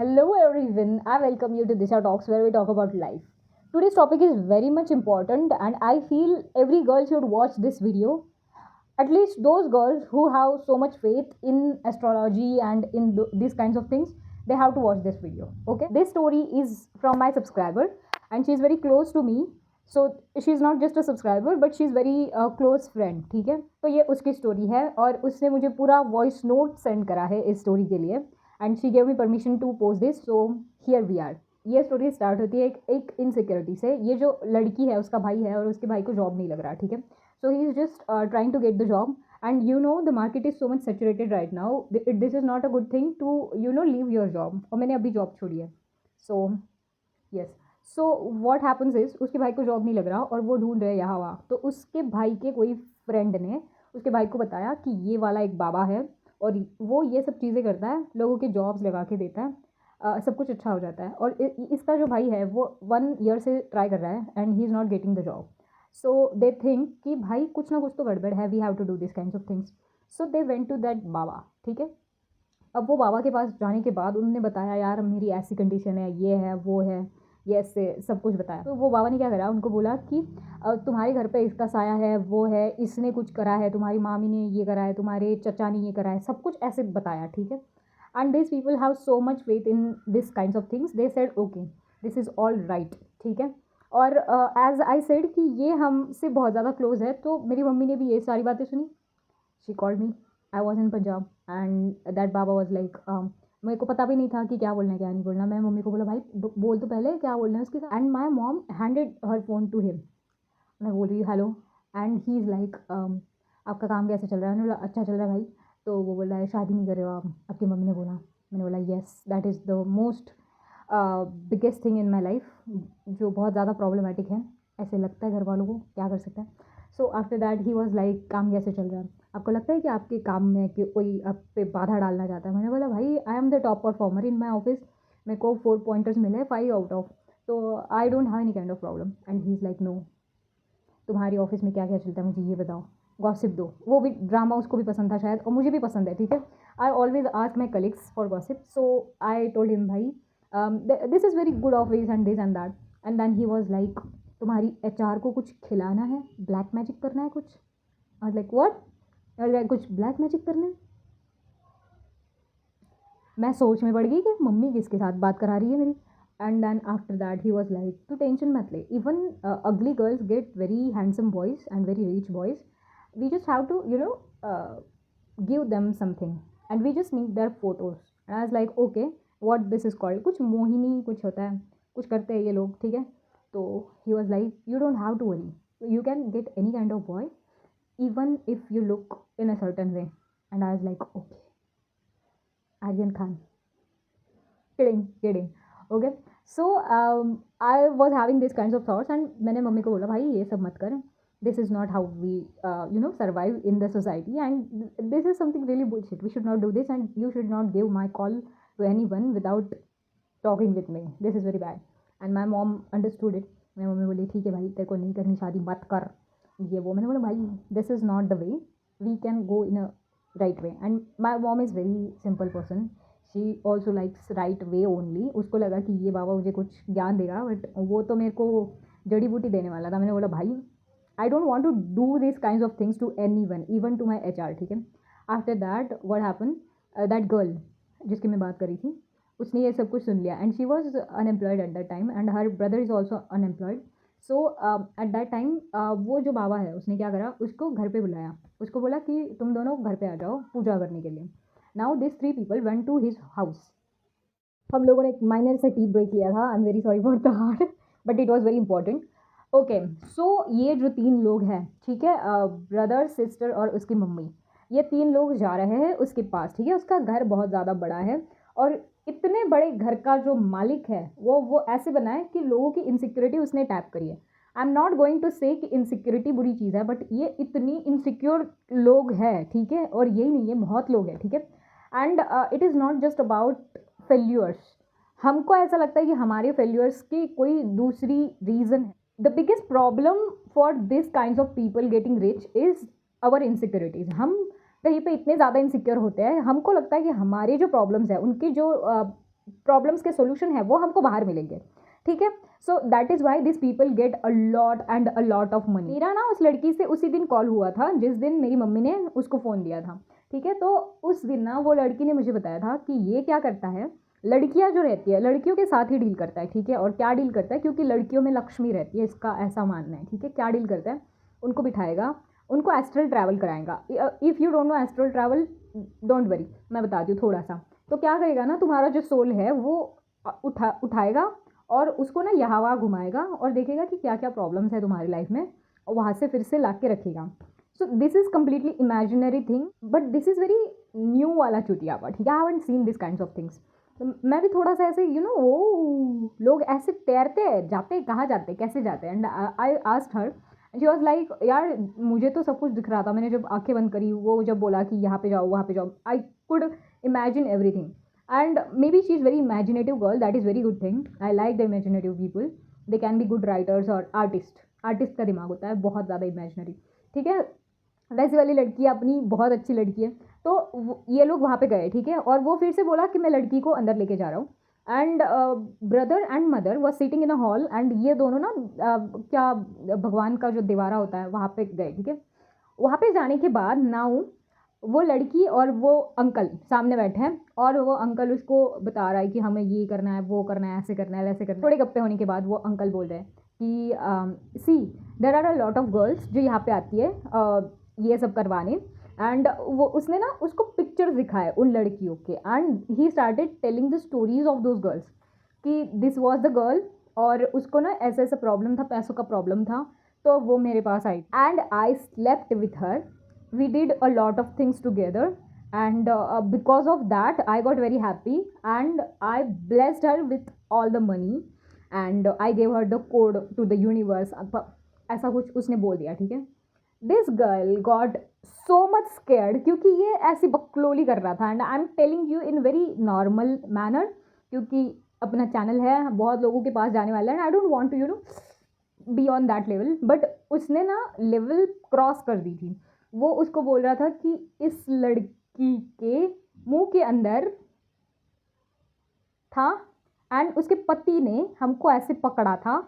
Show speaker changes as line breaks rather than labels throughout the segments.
Hello everyone, I welcome you to Disha Talks where we talk about life. Today's topic is very much important and I feel every girl should watch this video. At least those girls who have so much faith in astrology and in these kinds of things, they have to watch this video. Okay, this story is from my subscriber and she is very close to me. So she is not just a subscriber but she is very close friend. ठीक है, तो ये उसकी story है और उसने मुझे पूरा वॉइस नोट सेंड करा है इस स्टोरी के लिए and she gave me permission to post this. So here we are. ये स्टोरी स्टार्ट होती है एक इनसिक्योरिटी से. ये जो लड़की है उसका भाई है और उसके भाई को जॉब नहीं लग रहा. ठीक है, so he is just trying to get the job and you know the market is so much saturated right now. This is not a good thing to leave your job. और मैंने अभी job छोड़ी है. So yes, so what happens is उसके भाई को job नहीं लग रहा और वो ढूंढ रहे यहाँ वहाँ. तो उसके भाई के कोई फ्रेंड ने उसके भाई को बताया कि ये वाला एक बाबा है और वो ये सब चीज़ें करता है, लोगों के जॉब्स लगा के देता है, सब कुछ अच्छा हो जाता है. और इसका जो भाई है वो 1 ईयर से ट्राई कर रहा है and he is not getting the job. So they think कि भाई कुछ ना कुछ तो गड़बड़ है, we have to do this kind of things. So they went to that बाबा. ठीक है, अब वो बाबा के पास जाने के बाद उन्होंने बताया यार मेरी ऐसी कंडीशन है, ये है वो है, ये ऐसे सब कुछ बताया. तो वो बाबा ने क्या करा, उनको बोला कि तुम्हारे घर पे इसका साया है, वो है, इसने कुछ करा है, तुम्हारी मामी ने ये करा है, तुम्हारे चचा ने ये करा है, सब कुछ ऐसे बताया. ठीक है, and this people have so much faith in this kind of things. They said okay this is all right. ठीक है, और एज आई सेड कि ये हमसे बहुत ज़्यादा क्लोज है, तो मेरी मम्मी ने भी ये सारी बातें सुनी. She called me. I was in Punjab and that Baba was like, मेरे को पता भी नहीं था कि क्या बोलना है क्या नहीं बोलना. मैं मम्मी को बोला भाई बोल तो पहले क्या बोलना है उसके साथ. And my mom handed her phone to him. मैं बोल रही हूँ hello and he is like आपका काम कैसे चल रहा है. मैंने बोला अच्छा चल रहा है भाई. तो वो बोल रहा है शादी नहीं कर रहे हो आप, आपकी मम्मी ने बोला. मैंने बोला yes that is the most biggest thing in my life, जो बहुत ज़्यादा प्रॉब्लमेटिक है. ऐसे लगता है घर वालों को, क्या कर सकता है. So after that he was like काम कैसे चल रहा है, आपको लगता है कि आपके काम में कि कोई आप पे बाधा डालना चाहता है. मैंने बोला भाई I am the top performer in my office, मेरे को 4 पॉइंटर्स मिले 5 आउट ऑफ, तो I don't have any kind of problem. And he is like no तुम्हारी ऑफिस में क्या क्या चलता है मुझे ये बताओ, गॉसिप दो. वो भी ड्रामा उसको भी पसंद था शायद और मुझे भी पसंद है. ठीक है, I always ask my colleagues for gossip. So I told him भाई this is very good office and this and that. And then he was like तुम्हारी एचआर को कुछ खिलाना है, ब्लैक मैजिक करना है कुछ. आई वाज लाइक व्हाट, कुछ ब्लैक मैजिक करना है. मैं सोच में पड़ गई कि मम्मी किसके साथ बात करा रही है मेरी. And then after that he was like तू टेंशन मत ले, even ugly girls get very handsome boys and very rich boys. We just have to give them something and we just need their photos. And I was like okay what this is called, कुछ मोहिनी कुछ होता है, कुछ करते हैं ये लोग. ठीक है, तो he was like you don't have to worry, you can get any kind of boy even if you look in a certain way. And I was like okay, Aryan Khan. Kidding. Okay, so I was having these kinds of thoughts and मैंने mummy को बोला भाई ये सब मत कर, this is not how we survive in the society and this is something really bullshit, we should not do this and you should not give my call to anyone without talking with me, this is very bad. And my mom understood it. मेरी mummy बोली ठीक है भाई तेरे को नहीं करनी शादी मत कर ये वो. मैंने बोला भाई this is not the way, we can go in a right way. And my mom is very simple person, she also likes right way only. उसको लगा कि ये बाबा मुझे कुछ ज्ञान देगा बट वो तो मेरे को जड़ी बूटी देने वाला था. मैंने बोला भाई I don't want to do this kind of things to anyone, even to my HR. ठीक है, after that what happen, that girl जिसकी मैं बात करी थी उसने ये सब कुछ सुन लिया and she was unemployed at that time and her brother is also unemployed. So at that time वो जो बाबा है उसने क्या करा, उसको घर पे बुलाया, उसको बोला कि तुम दोनों घर पे आ जाओ पूजा करने के लिए. Now this 3 people went to his house. हम लोगों ने एक माइनर सा टी ब्रेक लिया था, I am very sorry for that but it was very important. Okay, so ये जो 3 लोग हैं, ठीक है, ब्रदर सिस्टर और उसकी मम्मी, ये 3 लोग जा रहे हैं उसके पास. ठीक है, उसका घर बहुत ज़्यादा बड़ा है और इतने बड़े घर का जो मालिक है वो ऐसे बना है कि लोगों की इनसिक्योरिटी उसने टैप करी है. I am not going to say कि इनसिक्योरिटी बुरी चीज़ है बट ये इतनी इनसिक्योर लोग हैं. ठीक है, और यही नहीं है, बहुत लोग हैं. ठीक है, and it is not just about failures. हमको ऐसा लगता है कि हमारे फेल्यूर्स की कोई दूसरी रीज़न है. The biggest problem for this kind of people getting rich is our insecurities. हम कहीं पे इतने ज़्यादा इनसिक्योर होते हैं, हमको लगता है कि हमारे जो प्रॉब्लम्स हैं उनकी जो प्रॉब्लम्स के सोल्यूशन है वो हमको बाहर मिलेंगे, ठीक है। So that is why this people get a lot and a lot of money. मेरा ना उस लड़की से उसी दिन कॉल हुआ था जिस दिन मेरी मम्मी ने उसको फ़ोन दिया था, ठीक है। तो उस दिन ना वो लड़की ने मुझे बताया था कि ये क्या करता है, लड़कियां जो रहती है लड़कियों के साथ ही डील करता है, ठीक है। और क्या डील करता है, क्योंकि लड़कियों में लक्ष्मी रहती है, इसका ऐसा मानना है, ठीक है। क्या डील करता है, उनको बिठाएगा, उनको एस्ट्रल ट्रैवल कराएगा। If you don't know astral travel, don't worry, मैं बताती हूँ थोड़ा सा। तो क्या करेगा ना, तुम्हारा जो सोल है वो उठाएगा और उसको ना यहाँ वहाँ घुमाएगा और देखेगा कि क्या क्या प्रॉब्लम्स है तुम्हारी लाइफ में, और वहाँ से फिर से ला के रखेगा। So this is completely imaginary thing, but this is very new वाला चुतियापा, ठीक है। I haven't seen this kind of things. तो मैं भी थोड़ा सा ऐसे वो लोग ऐसे तैरते हैं, जाते हैं, कहाँ जाते हैं, कैसे जाते हैं। And I asked her, she was like यार मुझे तो सब कुछ दिख रहा था, मैंने जब आंखें बंद करी, वो जब बोला कि यहाँ पे जाओ वहाँ पे जाओ, I could imagine everything. And maybe she is very imaginative girl, that is very good thing. I like the imaginative people. They can be good writers or artist का दिमाग होता है बहुत ज़्यादा इमेजिनरी, ठीक है। वैसी वाली लड़की अपनी बहुत अच्छी लड़की है। तो ये लोग वहाँ पे गए, ठीक है। और वो फिर से बोला कि मैं लड़की को अंदर लेके जा रहा हूँ। And brother and mother was sitting in a hall, and ये दोनों ना क्या भगवान का जो दीवारा होता है वहाँ पे गए, ठीक है। वहाँ पे जाने के बाद नाउ वो लड़की और वो अंकल सामने बैठे हैं, और वो अंकल उसको बता रहा है कि हमें ये करना है, वो करना है, ऐसे करना है, वैसे करना है। थोड़े गप्पे होने के बाद वो अंकल बोल रहे हैं कि see there are a lot of girls जो यहाँ पे आती है ये सब करवाने। एंड वो उसने ना उसको पिक्चर्स दिखाए उन लड़कियों के, and he started telling the stories of those girls कि दिस वॉज द गर्ल, और उसको ना ऐसा ऐसा प्रॉब्लम था, पैसों का प्रॉब्लम था, तो वो मेरे पास आई and I slept with her, we did a lot of things together, and because of that I got very happy, and I blessed her with all the money, and I gave her the code to the universe, ऐसा कुछ उसने बोल दिया, ठीक है। This girl got so much scared, क्योंकि ये ऐसी बकलोली कर रहा था। And I am telling you in very normal manner, क्योंकि अपना चैनल है, बहुत लोगों के पास जाने वाला है, and I don't want to be on that level, but उसने ना लेवल क्रॉस कर दी थी। वो उसको बोल रहा था कि इस लड़की के मुंह के अंदर था, एंड उसके पति ने हमको ऐसे पकड़ा था,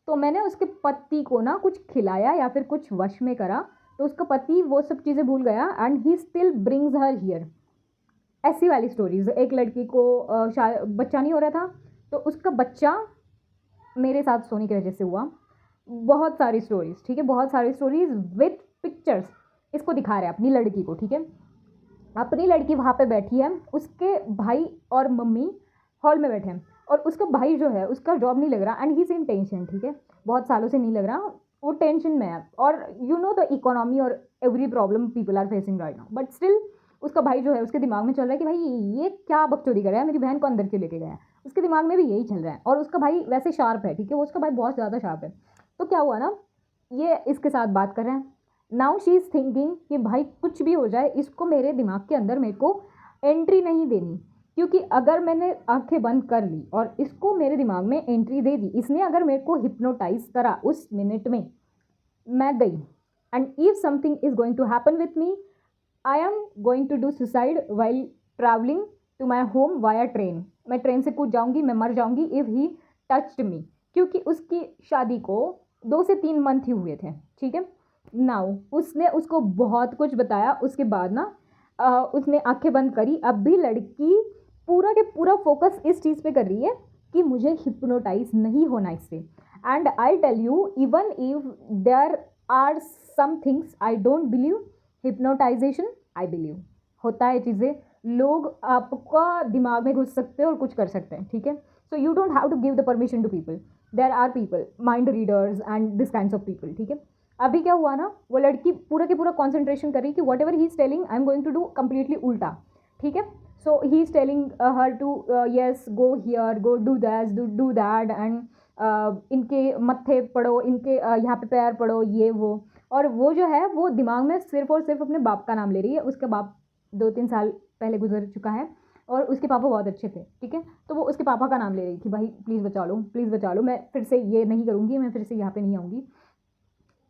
तो मैंने उसके पति को ना कुछ खिलाया या फिर कुछ वश में करा, तो उसका पति वो सब चीज़ें भूल गया, and he still brings her here. ऐसी वाली स्टोरीज। एक लड़की को बच्चा नहीं हो रहा था, तो उसका बच्चा मेरे साथ सोने की वजह से हुआ। बहुत सारी स्टोरीज, ठीक है, बहुत सारी स्टोरीज विथ पिक्चर्स इसको दिखा रहे हैं अपनी लड़की को, ठीक है। अपनी लड़की वहाँ पे बैठी है, उसके भाई और मम्मी हॉल में बैठे हैं, और उसका भाई जो है उसका जॉब नहीं लग रहा, and he is in tension, ठीक है। बहुत सालों से नहीं लग रहा, वो टेंशन में है, और यू नो द इकोनॉमी और every problem people are facing right now, but still उसका भाई जो है उसके दिमाग में चल रहा है कि भाई ये क्या बकचोदी कर रहा है, मेरी बहन को अंदर क्यों लेके गया है, उसके दिमाग में भी यही चल रहा है। और उसका भाई वैसे शार्प है, ठीक है, वो उसका भाई बहुत ज़्यादा शार्प है। तो क्या हुआ ना, ये इसके साथ बात कर रहे हैं, नाउ शी इज़ थिंकिंग कि भाई कुछ भी हो जाए, इसको मेरे दिमाग के अंदर मेरे को एंट्री नहीं देनी, क्योंकि अगर मैंने आंखें बंद कर ली और इसको मेरे दिमाग में एंट्री दे दी, इसने अगर मेरे को हिप्नोटाइज करा उस मिनट में, मैं गई। And if something is going to happen with me, I am going to do suicide while travelling to my home via train. मैं ट्रेन से कूद जाऊंगी, मैं मर जाऊंगी इफ़ ही टच्ड मी, क्योंकि उसकी शादी को 2 से 3 मंथ ही हुए थे, ठीक है। नाउ उसने उसको बहुत कुछ बताया, उसके बाद ना उसने आंखें बंद करी। अब भी लड़की पूरा के पूरा फोकस इस चीज़ पे कर रही है कि मुझे हिप्नोटाइज नहीं होना इससे। And I tell you, even if there are some things I don't believe, hypnotization I believe. होता है चीज़ें, लोग आपका दिमाग में घुस सकते हैं और कुछ कर सकते हैं, ठीक है। So you don't have to give the permission to people, there are people mind readers and this kind of people, ठीक है। अभी क्या हुआ ना, वो लड़की पूरा के पूरा कॉन्सेंट्रेशन कर रही कि whatever he is telling I am going to do completely उल्टा, ठीक है। So he is telling her to yes go here, go do that, do that, and इनके मत्थे पड़ो, इनके यहाँ पे पैर पड़ो, ये वो। और वो जो है वो दिमाग में सिर्फ और सिर्फ अपने बाप का नाम ले रही है। उसका बाप 2-3 साल पहले गुजर चुका है, और उसके पापा बहुत अच्छे थे, ठीक है। तो वो उसके पापा का नाम ले रही थी, भाई प्लीज़ बचा लो, प्लीज़ बचा लो, मैं फिर से ये नहीं करूँगी, मैं फिर से यहाँ पे नहीं आऊँगी,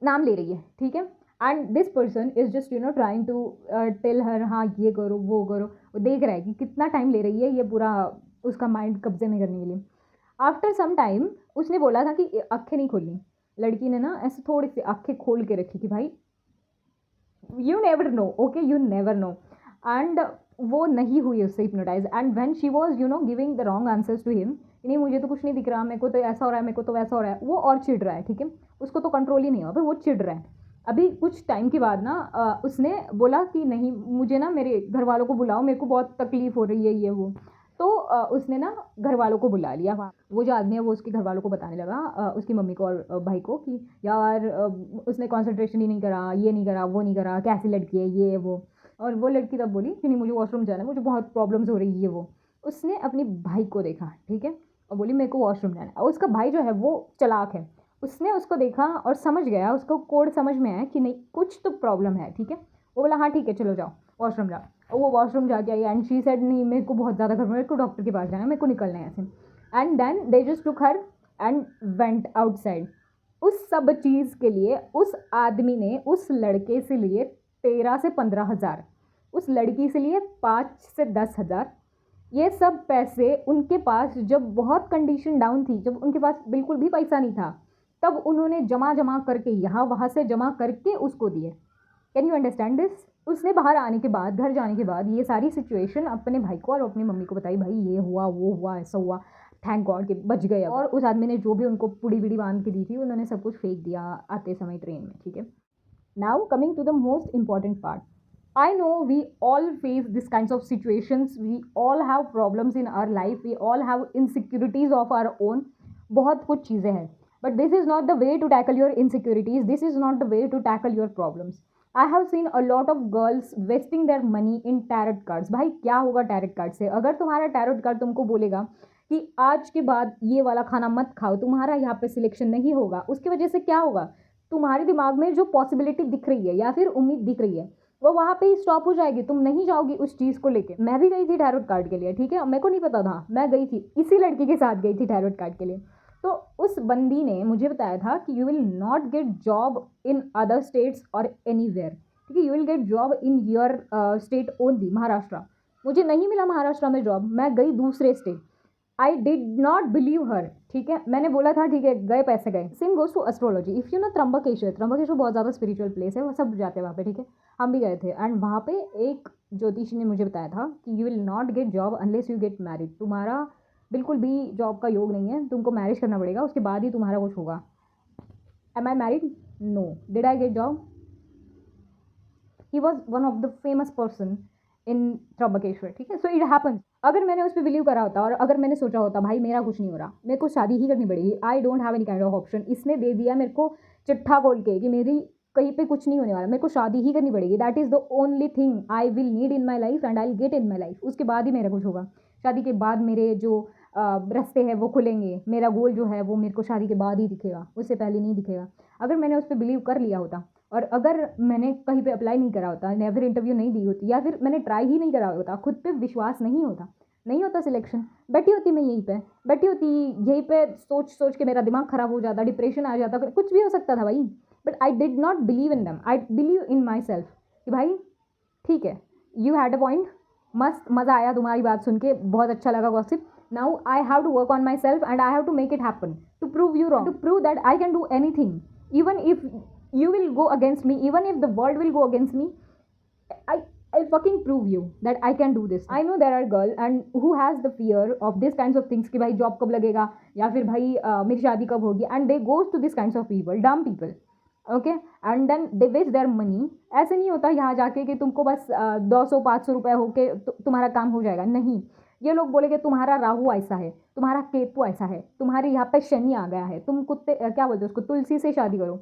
नाम ले रही है, ठीक है। And this person is just trying to tell her, हाँ ये करो वो करो। वो देख रहा है कि कितना टाइम ले रही है ये पूरा उसका माइंड कब्जे में करने के लिए। आफ्टर सम टाइम उसने बोला था कि आंखें नहीं खोलनी। लड़की ने ना ऐसे थोड़ी सी आंखें खोल के रखी कि भाई you never know, okay, you never know. And वो नहीं हुई उससे hypnotize. And when she was giving the wrong answers to him, नहीं मुझे तो कुछ नहीं दिख रहा, मेरे को तो ऐसा हो रहा है, मेरे को तो वैसा हो रहा है, वो और चिढ़ रहा है, ठीक है, उसको तो कंट्रोल ही नहीं हुआ, वो चिढ़ रहा है। अभी कुछ टाइम के बाद ना उसने बोला कि नहीं मुझे ना मेरे घर वालों को बुलाओ, मेरे को बहुत तकलीफ हो रही है ये वो। तो उसने ना घर वालों को बुला लिया वहाँ। वो जो आदमी है वो उसके घर वालों को बताने लगा, उसकी मम्मी को और भाई को, कि यार उसने कंसंट्रेशन ही नहीं करा, ये नहीं करा, वो नहीं करा, कैसी लड़की है ये वो। और वो लड़की तब बोली कि नहीं मुझे वॉशरूम जाना है, मुझे बहुत प्रॉब्लम्स हो रही है ये वो। उसने अपने भाई को देखा, ठीक है, और बोली मेरे को वॉशरूम जाना है। और उसका भाई जो है वो चालाक है, उसने उसको देखा और समझ गया, उसको कोड समझ में आया कि नहीं कुछ तो प्रॉब्लम है, ठीक है। वो बोला हाँ ठीक है चलो जाओ वॉशरूम जाओ। और वो वॉशरूम जाके आई एंड शी सेड नहीं मेरे को बहुत ज़्यादा घर में, मेरे को डॉक्टर के पास जाना है, मेरे को निकलना है ऐसे। And then they just took her and went outside. उस सब चीज़ के लिए उस आदमी ने उस लड़के से लिए 13 से 15 हज़ार, उस लड़की से लिए 5 से 10 हज़ार। ये सब पैसे उनके पास जब बहुत कंडीशन डाउन थी, जब उनके पास बिल्कुल भी पैसा नहीं था, तब उन्होंने जमा जमा करके यहाँ वहाँ से जमा करके उसको दिए। Can you understand this? उसने बाहर आने के बाद, घर जाने के बाद ये सारी सिचुएशन अपने भाई को और अपनी मम्मी को बताई, भाई ये हुआ वो हुआ ऐसा हुआ, थैंक गॉड कि बच गए। और उस आदमी ने जो भी उनको पुड़ी बिड़ी बांध के दी थी उन्होंने सब कुछ फेंक दिया आते समय ट्रेन में, ठीक है। Now coming to the most important part, I know we all face this kinds of situations. We all have problems in our life. We all have insecurities of our own. बहुत कुछ चीज़ें हैं. But this is not the way to tackle your insecurities. This is not the way to tackle your problems. I have seen a lot of girls wasting their money in tarot cards. भाई क्या होगा tarot card से? अगर तुम्हारा tarot card तुमको बोलेगा कि आज के बाद ये वाला खाना मत खाओ, तुम्हारा यहाँ पे सिलेक्शन नहीं होगा, उसकी वजह से क्या होगा? तुम्हारे दिमाग में जो पॉसिबिलिटी दिख रही है या फिर उम्मीद दिख रही है वो वहाँ पे ही स्टॉप हो जाएगी, तुम नहीं जाओगी उस चीज़ को लेके। मैं भी गई थी टैरोट कार्ड के लिए, ठीक है, मेरे को नहीं पता था, मैं गई थी इसी लड़की के साथ गई थी टैरोट कार्ड के लिए। तो उस बंदी ने मुझे बताया था कि you will not get job in other states और एनीवेयर, ठीक है, you will get job in your state only, Maharashtra. मुझे नहीं मिला महाराष्ट्र में जॉब, मैं गई दूसरे state. I did not believe her, ठीक है, मैंने बोला था ठीक है गए पैसे गए। Same goes to astrology. If you know Trimbakeshwar, Trimbakeshwar बहुत ज़्यादा स्पिरिचुअल प्लेस है, वो सब जाते हैं वहाँ पे, ठीक है, हम भी गए थे। एंड वहाँ पे एक ज्योतिषी ने मुझे बताया था कि you will not get job unless you get married. तुम्हारा बिल्कुल भी जॉब का योग नहीं है, तुमको मैरिज करना पड़ेगा, उसके बाद ही तुम्हारा कुछ होगा। Am I married? No. Did I get job? He was one of the famous person in Trimbakeshwar, ठीक है। So it happens. अगर मैंने उस पर बिलीव करा होता और अगर मैंने सोचा होता भाई मेरा कुछ नहीं हो रहा, मेरे को शादी ही करनी पड़ेगी, आई don't have any kind of option, इसने दे दिया मेरे को चिट्ठा खोल के कि मेरी कहीं पे कुछ नहीं होने वाला, मेरे को शादी ही करनी पड़ेगी, that is the only thing I will need in my life and I will get in my life, उसके बाद ही मेरा कुछ होगा। शादी के बाद मेरे जो रास्ते हैं वो खुलेंगे, मेरा गोल जो है वो मेरे को शादी के बाद ही दिखेगा, उससे पहले नहीं दिखेगा। अगर मैंने उस पर बिलीव कर लिया होता और अगर मैंने कहीं पे अप्लाई नहीं करा होता, नेवर इंटरव्यू नहीं दी होती, या फिर मैंने ट्राई ही नहीं करा होता, खुद पे विश्वास नहीं होता, नहीं होता सिलेक्शन, बैठी होती मैं यहीं पे, बैठी होती यहीं पे, सोच सोच के मेरा दिमाग ख़राब हो जाता, डिप्रेशन आ जाता, कुछ भी हो सकता था भाई। But I did not believe in them, I believe in my self कि भाई ठीक है, यू हैड अ पॉइंट, मस्त मज़ा आया तुम्हारी बात सुन के, बहुत अच्छा लगा gossip. Now I have to work on myself and I have to make it happen, to prove you wrong, to prove that I can do anything, even if you will go against me, even if the world will go against me, I'll fucking prove you that I can do this. I know there are girls and who has the fear of this kinds of things कि भाई job कब लगेगा या फिर भाई मेरी शादी कब होगी, and they goes to this kinds of people, dumb people, okay, and then they waste their money. ऐसे नहीं होता यहाँ जाके कि तुमको बस 200-500 रुपये होके तुम्हारा काम हो जाएगा, नहीं। ये लोग बोलेंगे तुम्हारा राहु ऐसा है, तुम्हारा केतु ऐसा है, तुम्हारे यहाँ पे शनि आ गया है, तुम कुत्ते क्या बोलते हो उसको, तुलसी से शादी करो।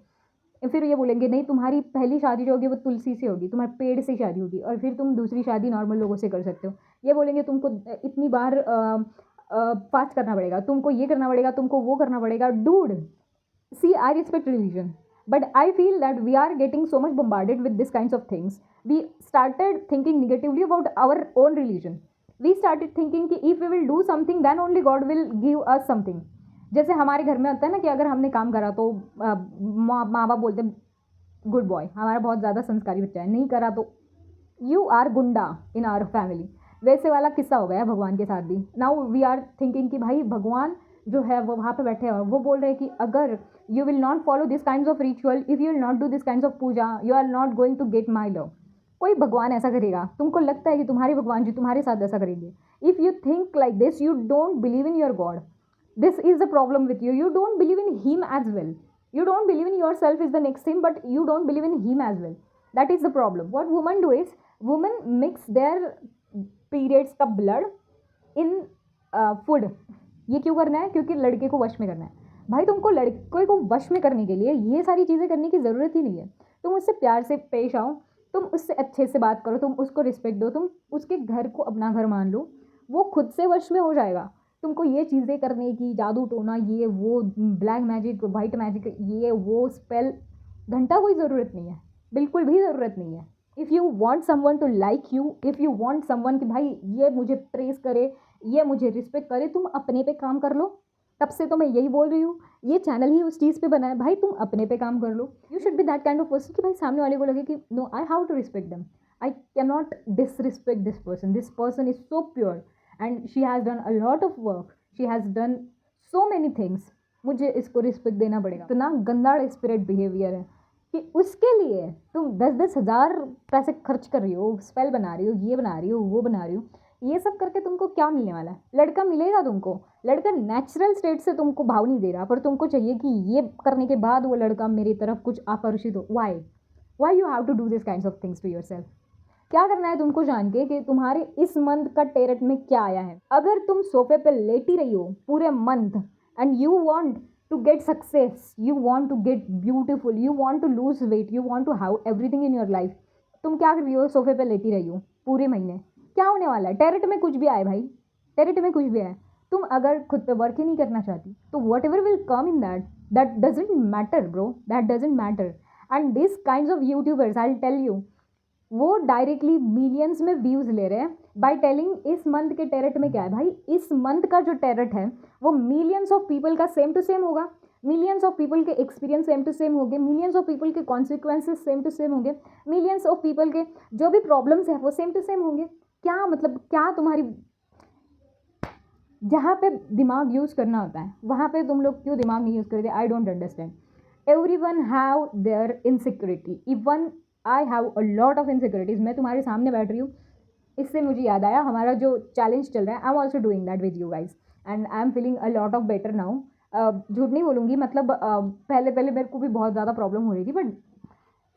फिर ये बोलेंगे नहीं तुम्हारी पहली शादी जो होगी वो तुलसी से होगी, तुम्हारे पेड़ से शादी होगी, और फिर तुम दूसरी शादी नॉर्मल लोगों से कर सकते हो। ये बोलेंगे तुमको इतनी बार फास्ट करना पड़ेगा, तुमको ये करना पड़ेगा, तुमको वो करना पड़ेगा। Dude, see I respect religion, but I feel that we are getting so much bombarded with this kinds of things. We started thinking negatively about our own religion. We started thinking कि if we will do something then only God will give us something. जैसे हमारे घर में होता है ना कि अगर हमने काम करा तो माँ बाप बोलते हैं गुड बॉय, हमारा बहुत ज़्यादा संस्कारी बच्चा है, नहीं करा तो यू आर गुंडा इन आवर फैमिली। वैसे वाला किस्सा हो गया है भगवान के साथ भी। नाउ वी आर थिंकिंग कि भाई भगवान जो है वो वहाँ पे बैठे हैं और वो बोल रहे हैं कि अगर you will not follow this kind of ritual, if you will not do this kind of puja, you are not going to get my love. कोई भगवान ऐसा करेगा? तुमको लगता है कि तुम्हारे भगवान जी तुम्हारे साथ ऐसा करेंगे? If you think like this, you don't believe in your God. This is the problem with you. You don't believe in him as well. You don't believe in yourself is the next thing, but you don't believe in him as well. That is the problem. What women do is women mix their periods का blood in food. ये क्यों करना है? क्योंकि लड़के को वश में करना है। भाई तुमको लड़के को वश में करने के लिए ये सारी चीज़ें करने की ज़रूरत ही नहीं है। तुम उससे प्यार से पेश आओ, तुम उससे अच्छे से बात करो, तुम उसको रिस्पेक्ट दो, तुम उसके घर को अपना घर मान लो, वो खुद से वश में हो जाएगा। तुमको ये चीज़ें करने की, जादू टोना, ये वो, ब्लैक मैजिक, वाइट मैजिक, ये वो स्पेल, घंटा कोई ज़रूरत नहीं है, बिल्कुल भी ज़रूरत नहीं है। If you want someone to like you, if you want someone कि भाई ये मुझे प्रेस करे, ये मुझे रिस्पेक्ट करे, तुम अपने पे काम कर लो। तब से तो मैं यही बोल रही हूँ, ये चैनल ही उस चीज़ पे बना है, भाई तुम अपने पे काम कर लो। You should be that kind of person कि भाई सामने वाले को लगे कि no, I have to respect them, I can not disrespect this person is so pure and she has done a lot of work, she has done so many things, मुझे इसको respect देना पड़ेगा। इतना गंदा स्पिरिट बिहेवियर है कि उसके लिए तुम 10-10 हज़ार पैसे खर्च कर रही हो, स्पेल बना रही हो, ये बना रही हो, वो बना रही हो। ये सब करके तुमको क्या मिलने वाला है? लड़का मिलेगा तुमको, लड़का नेचुरल स्टेट से तुमको भाव नहीं दे रहा, पर तुमको चाहिए कि ये करने के बाद वो लड़का मेरी तरफ कुछ आकर्षित हो। Why you have to do this kind of things to yourself? क्या करना है तुमको जान के कि तुम्हारे इस मंथ का टेरट में क्या आया है? अगर तुम सोफे पे लेटी रही हो पूरे month and you want to get success, you want to get beautiful, you want to lose weight, you want to have everything in your life, तुम क्या कर रही हो? सोफे पे लेटी रही हो पूरे महीने, क्या होने वाला है? टेरट में कुछ भी आए भाई, टेरट में कुछ भी आए, तुम अगर खुद पे वर्क ही नहीं करना चाहती तो whatever will come in that doesn't matter bro, that doesn't matter. And this kind of YouTubers, I will tell you, वो डायरेक्टली मिलियंस में व्यूज़ ले रहे हैं बाय टेलिंग इस मंथ के टेरट में क्या है। भाई इस मंथ का जो टेरट है वो मिलियंस ऑफ पीपल का सेम टू सेम होगा, मिलियंस ऑफ पीपल के एक्सपीरियंस सेम टू सेम होंगे, मिलियंस ऑफ पीपल के कॉन्सिक्वेंसेस सेम टू सेम होंगे, मिलियंस ऑफ पीपल के जो भी प्रॉब्लम्स हैं वो सेम टू सेम होंगे। क्या मतलब, क्या तुम्हारी, जहाँ पे दिमाग यूज़ करना होता है वहाँ पे तुम लोग क्यों दिमाग नहीं यूज़ करते? I don't understand. Every one have their insecurity, even I have a lot of insecurities. मैं तुम्हारे सामने बैठ रही हूँ, इससे मुझे याद आया हमारा जो चैलेंज चल रहा है, I am also doing that with you guys and I am feeling a lot of better now. झूठ नहीं बोलूँगी, मतलब पहले पहले मेरे को भी बहुत ज़्यादा प्रॉब्लम हो रही थी, बट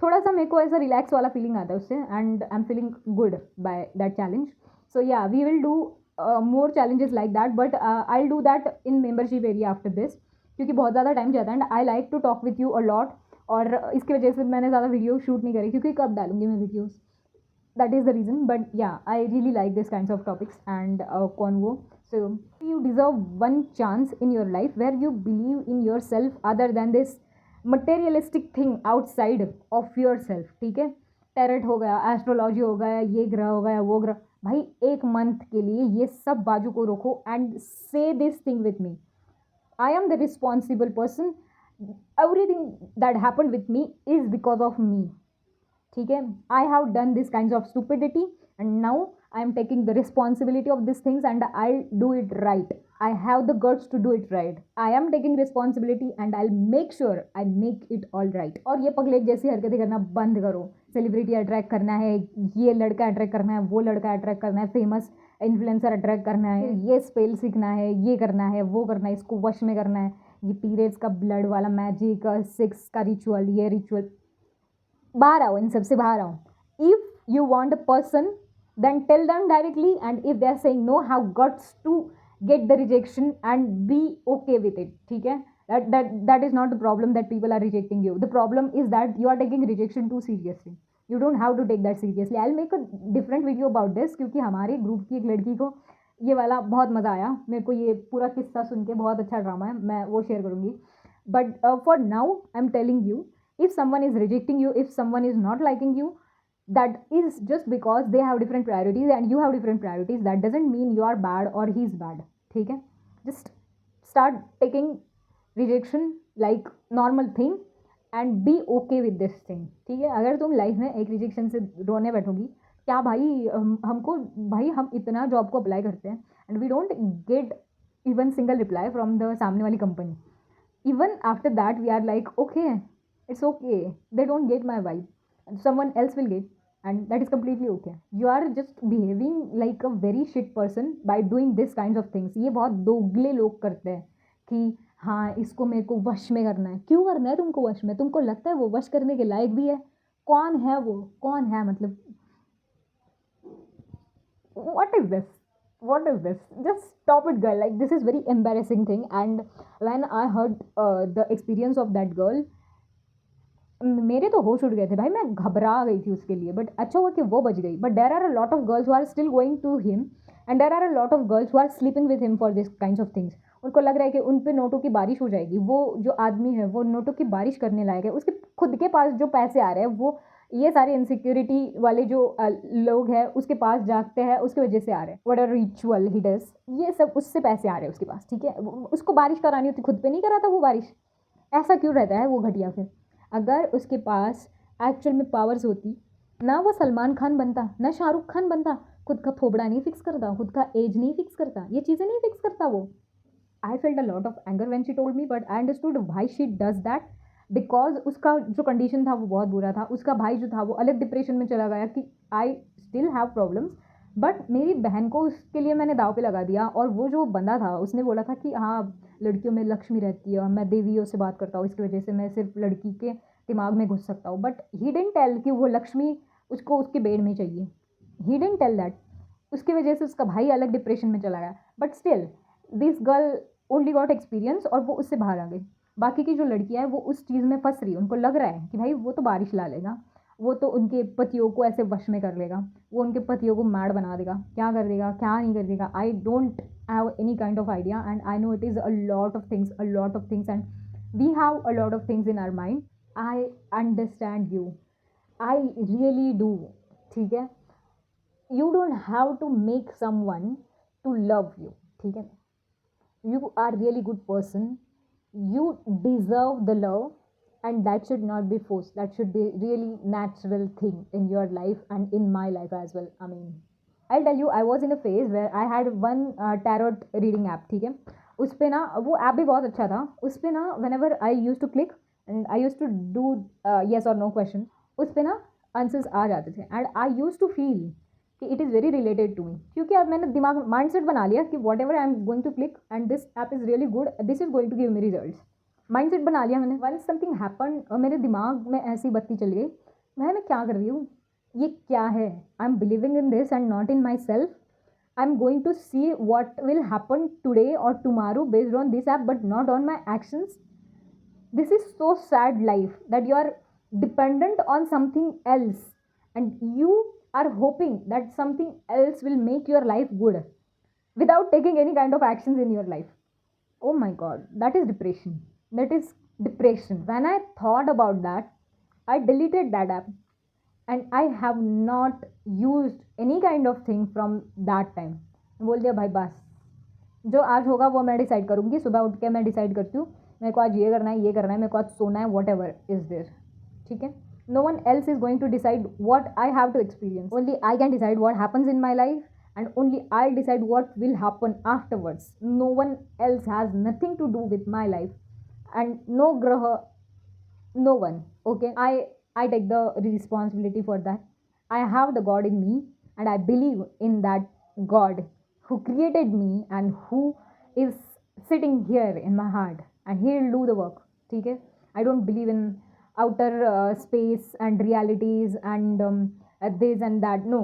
थोड़ा सा मेरे को ऐसा रिलैक्स वाला फीलिंग आता है उससे, and I am feeling good by that challenge. So yeah we will do more challenges like that, but I will do that in membership area after this, क्योंकि बहुत ज़्यादा टाइम जाता है and I like to talk with you a lot. और इसकी वजह से मैंने ज़्यादा वीडियो शूट नहीं करी, क्योंकि कब डालूंगी मैं videos, that is the reason. But yeah, I really like this kinds of topics and convo. So you deserve one chance in your life where you believe in yourself other than this materialistic thing outside of yourself. ठीक है, tarot हो गया, astrology हो गया, ये ग्रह हो गया, वो ग्रह, भाई एक मंथ के लिए ये सब बाजू को रखो and say this thing with me, I am the responsible person, everything that happened with me is because of me. ठीक है, I have done this kind of stupidity and now I am taking the responsibility of this things and I do it right, I have the guts to do it right, I am taking responsibility and I make sure I make it all right. और ये पगलेट जैसी हरकतें करना बंद करो। Celebrity attract करना है, ये लड़का अट्रैक्ट करना है, वो लड़का अट्रैक्ट करना है, फेमस इन्फ्लुएंसर अट्रैक्ट करना है, ये स्पेल सीखना है, ये करना है, वो करना है, इसको वश में करना है, ये पीरियड्स का ब्लड वाला मैजिक, सेक्स का रिचुअल, ये रिचुअल, बाहर आओ, इन सबसे बाहर आओ। If you want a person then tell them directly, and if they are saying no, have guts to get the rejection and be okay with it. ठीक है, that is not the problem that people are rejecting you. The problem is that you are taking rejection too seriously. You don't have to take that seriously. I'll make a different video about this, क्योंकि हमारे group की एक लड़की को ये वाला बहुत मज़ा आया, मेरे को ये पूरा किस्सा सुन के, बहुत अच्छा ड्रामा है, मैं वो शेयर करूँगी। But for now I am telling you, if someone is rejecting you, if someone is not liking you, that is just because they have different priorities and you have different priorities. That doesn't mean you are bad or he's bad. ठीक है, just start taking rejection like normal thing and be okay with this thing. ठीक है, अगर तुम life में एक rejection से रोने बैठोगी क्या भाई, हमको भाई हम इतना जॉब को अप्लाई करते हैं and we don't get even single reply from the सामने वाली company. Even after that we are like, okay, it's okay, they don't get my vibe, someone else will get, and that is completely okay. You are just behaving like a very shit person by doing this kinds of things. ये बहुत दोगले लोग करते हैं कि हाँ इसको मेरे को वश में करना है. क्यों करना है तुमको वश में? तुमको लगता है वो वश करने के लायक भी है? कौन है वो? कौन है मतलब? What is this? What is this? Just stop it, girl. Like, this is very embarrassing thing. And when I heard the experience of that girl, मेरे तो होश उड़ गए थे भाई. मैं घबरा गई थी उसके लिए, बट अच्छा हुआ कि वो बच गई. But there are a lot of girls who are still going to him, and there are a lot of girls who are sleeping with him for this kind of things. उनको लग रहा है कि उन पे नोटों की बारिश हो जाएगी. वो जो आदमी है वो नोटों की बारिश करने लायक है. उसके खुद के पास जो पैसे आ रहे हैं वो ये सारे इनसिक्योरिटी वाले जो लोग हैं उसके पास जागते हैं, उसकी वजह से आ रहे हैं. What are ritual he does, ये सब उससे पैसे आ रहे हैं उसके पास. ठीक है, उसको बारिश करानी होती, खुद पे नहीं कराता वो बारिश. ऐसा क्यों रहता है वो घटिया? फिर अगर उसके पास एक्चुअल में पावर्स होती, ना वो सलमान खान बनता ना शाहरुख खान बनता. खुद का थोबड़ा नहीं फिक्स करता, खुद का एज नहीं फिक्स करता, ये चीज़ें नहीं फिक्स करता वो. I felt a lot of anger when she told me, but I understood why she does that. Because उसका जो कंडीशन था वो बहुत बुरा था. उसका भाई जो था वो अलग डिप्रेशन में चला गया कि I still have problems, but मेरी बहन को उसके लिए मैंने दाव पे लगा दिया. और वो जो बंदा था उसने बोला था कि हाँ लड़कियों में लक्ष्मी रहती है, मैं देवियों से बात करता हूँ, इसकी वजह से मैं सिर्फ लड़की के दिमाग में घुस सकता हूँ. बट ही डिडंट टेल कि वो लक्ष्मी उसको उसके बेड में चाहिए. He didn't tell that. उसकी वजह से उसका भाई अलग डिप्रेशन में चला गया. But still this girl only got experience और वो उससे बाहर आ गई. बाकी की जो लड़कियां हैं वो उस चीज़ में फंस रही है. उनको लग रहा है कि भाई वो तो बारिश ला लेगा, वो तो उनके पतियों को ऐसे वश में कर लेगा, वो उनके पतियों को मैड बना देगा. क्या कर देगा क्या नहीं कर देगा, I don't have any kind of idea. And I know it is a lot of things, a lot of things, and we have a lot of things in our mind. I understand you, I really do. ठीक है, you don't have to make someone to love you. ठीक है, you are really good person, you deserve the love, and that should not be forced. That should be really natural thing in your life and in my life as well. I mean, I'll tell you, I was in a phase where I had one tarot reading app. ठीक है, उस पे ना वो app भी बहुत अच्छा था. उस पे ना whenever I used to click and I used to do yes or no question, उस पे ना आंसर्स आ जाते थे. And I use to feel कि it is very related to me, क्योंकि अब मैंने दिमाग माइंड सेट बना लिया कि whatever I am going to click and this app is really good, this is going to give me result. Mind set बना लिया मैंने. वन समथिंग हैपन और मेरे दिमाग में ऐसी बत्ती चल गई, मैं क्या कर रही हूँ, ये क्या है. I am believing in this and not in my self. I am going to see what will happen today और tomorrow based on this app but not on my actions. This is so sad life that you are dependent on something else, and you are hoping that something else will make your life good without taking any kind of actions in your life. Oh my god, that is depression. That is depression. When I thought about that, I deleted that app and I have not used any kind of thing from that time. बोल दिया भाई बस, जो आज होगा वो मैं decide करूँगी. सुबह उठ के मैं डिसाइड करती हूँ मेरे को आज ये करना है, ये करना है, मेरे को आज सोना है, वॉट एवर इज़ देयर. ठीक है, no one else is going to decide what I have to experience. Only I can decide what happens in my life and only I decide what will happen afterwards. No one else has nothing to do with my life and no ग्रह, no one. Okay, I take the responsibility for that. I have the god in me and I believe in that god who created me and who is sitting here in my heart and he'll do the work. ठीक है, I don't believe in outer space and realities and this and that. No,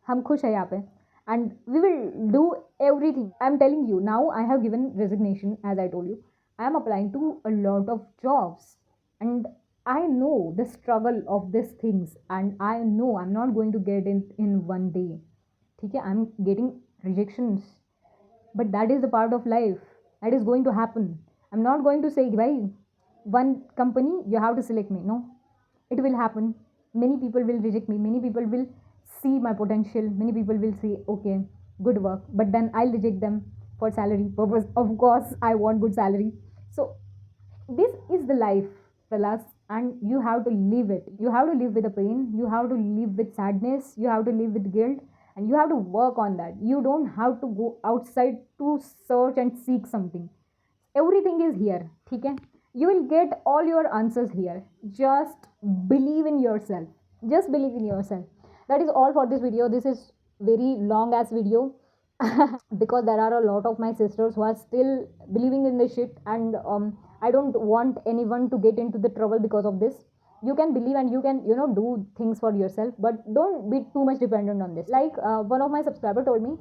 हम खुश है यहाँ पे and we will do everything. I am telling you now, I have given resignation. As I told you, I am applying to a lot of jobs and I know the struggle of these things and I know I'm not going to get in one day. ठीक है, I'm getting rejections, but that is the part of life. That is going to happen. I'm not going to say bhai one company you have to select me. No, it will happen. Many people will reject me, many people will see my potential, many people will say okay, good work, but then I'll reject them for salary purpose. Of course I want good salary. So this is the life, fellas. and you have to live it. You have to live with the pain, you have to live with sadness, you have to live with guilt, and you have to work on that. You don't have to go outside to search and seek something. Everything is here, ठीक है? You will get all your answers here. Just believe in yourself. Just believe in yourself. That is all for this video. This is very long ass video because there are a lot of my sisters who are still believing in this shit, and I don't want anyone to get into the trouble because of this. You can believe and you can, do things for yourself, but don't be too much dependent on this. Like one of my subscriber told me,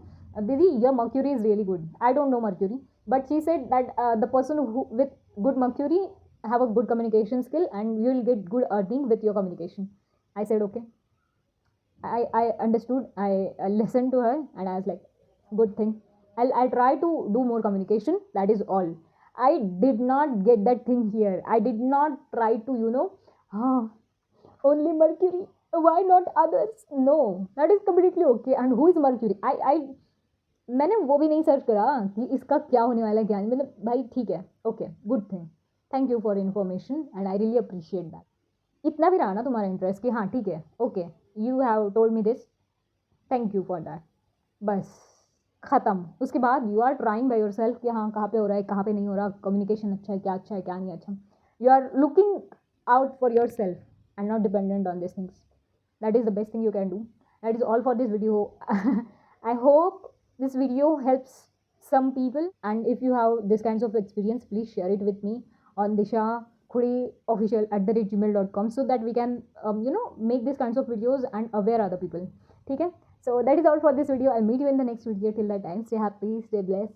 Didi, your Mercury is really good. I don't know Mercury, but she said that the person who with good Mercury have a good communication skill and you will get good earning with your communication. I said okay. I understood. I listened to her and I was like, good thing. I'll try to do more communication. That is all. I did not get that thing here. I did not try to, ah, only Mercury. Why not others? No, that is completely okay. And who is Mercury? I मैंने वो भी नहीं search करा कि इसका क्या होने वाला है, क्या नहीं. मतलब भाई ठीक है, okay, good thing. Thank you for information and I really appreciate that. इतना भी रहा ना तुम्हारा इंटरेस्ट कि हाँ ठीक है, okay, you have told me this, thank you for that. बस ख़त्म. उसके बाद you are trying by yourself कि हाँ कहाँ पे हो रहा है, कहाँ पे नहीं हो रहा, कम्युनिकेशन अच्छा है क्या नहीं अच्छा. You are looking out for yourself and not dependent on these things. That is the best thing you can do. That is all for this video. I hope this video helps some people, and if you have this kinds of experience, please share it with me on dishakhuriofficial@gmail.com so that we can make these kinds of videos and aware other people. Okay, so that is all for this video. I'll meet you in the next video. Till that time, stay happy, stay blessed.